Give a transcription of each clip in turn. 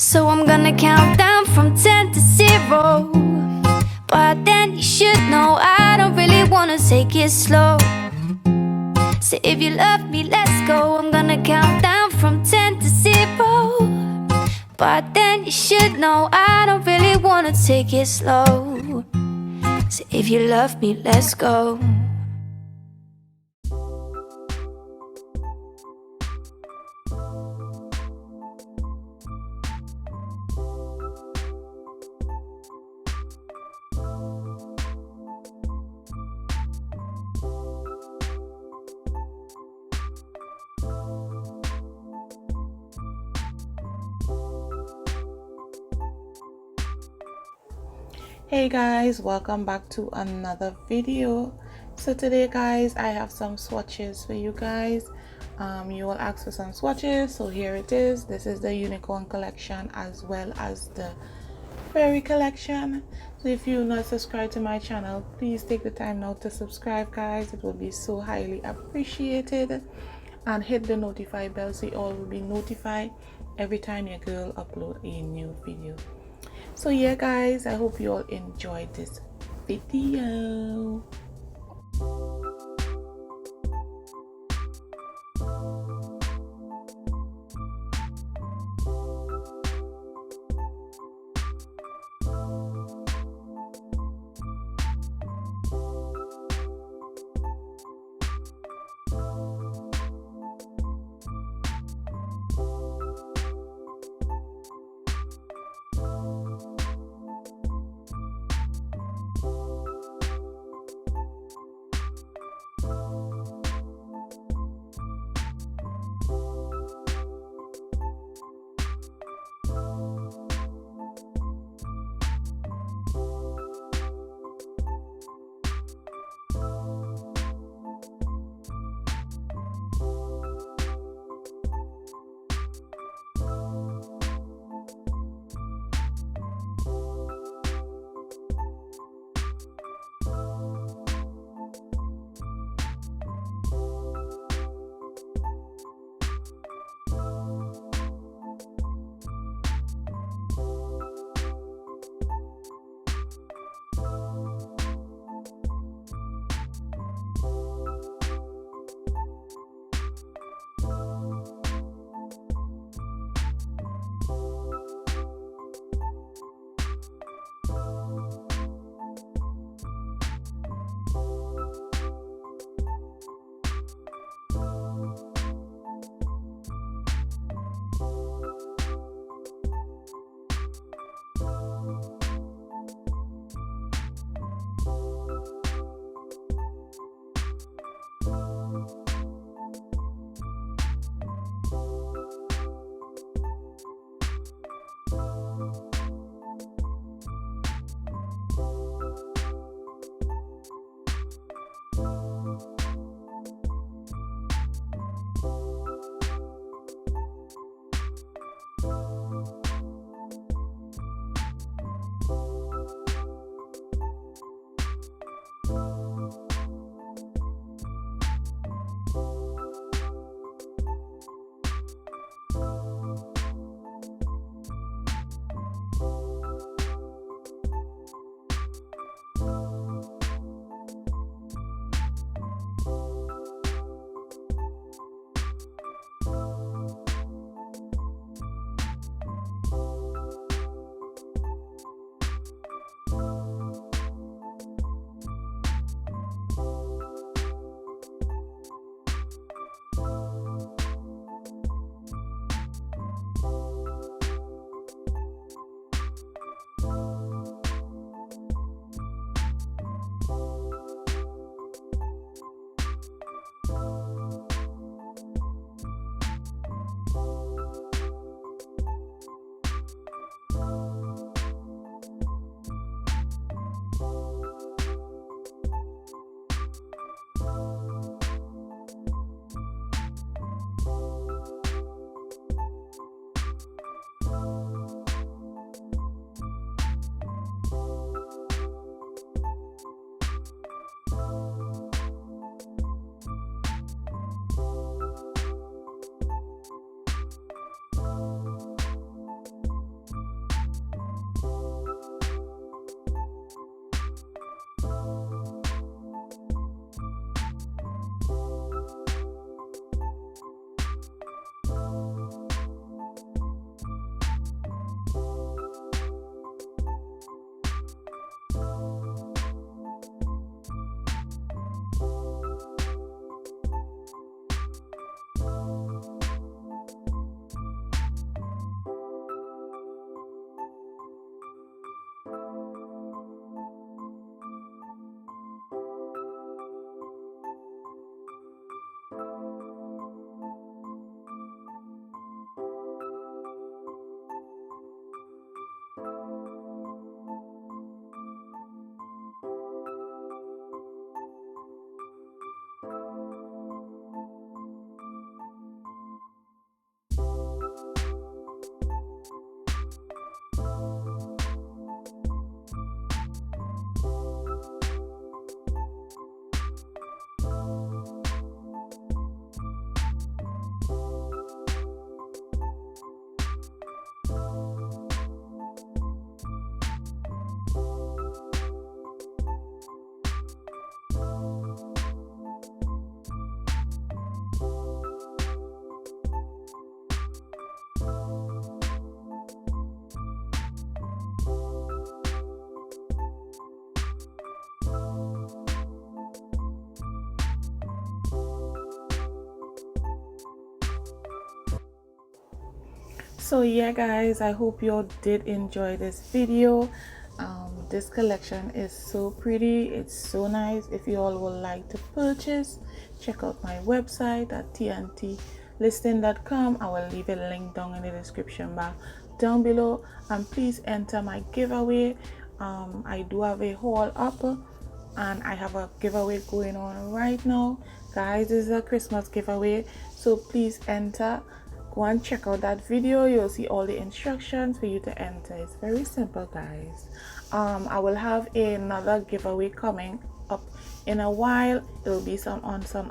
So I'm gonna count down from 10 to 0. But then you should know I don't really wanna take it slow. So if you love me, let's go. I'm gonna count down from 10 to 0. But then you should know I don't really wanna take it slow. So if you love me, let's go. Hey guys, welcome back to another video. So today guys, I have some swatches for you guys. You will ask for some swatches, so here it is. This is the unicorn collection as well as the fairy collection. So if you're not subscribed to my channel, please take the time now to subscribe guys. It will be so highly appreciated, and hit the notify bell so you all will be notified every time your girl upload a new video. So yeah guys, I hope you all enjoyed this video. So yeah guys, I hope you all did enjoy this video. This collection is so pretty, it's so nice. If you all would like to purchase, check out my website at tntlisting.com. I will leave a link down in the description bar down below, and please enter my giveaway. I do have a haul up, and I have a giveaway going on right now guys. This is a Christmas giveaway, so please enter. Go and check out that video. You'll see all the instructions for you to enter. It's very simple guys. I will have another giveaway coming up in a while. It'll be some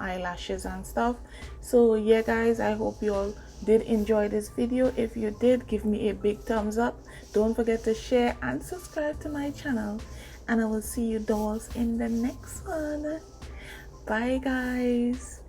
eyelashes and stuff. So yeah guys, I hope you all did enjoy this video. If you did, give me a big thumbs up. Don't forget to share and subscribe to my channel, and I will see you dolls in the next one. Bye guys.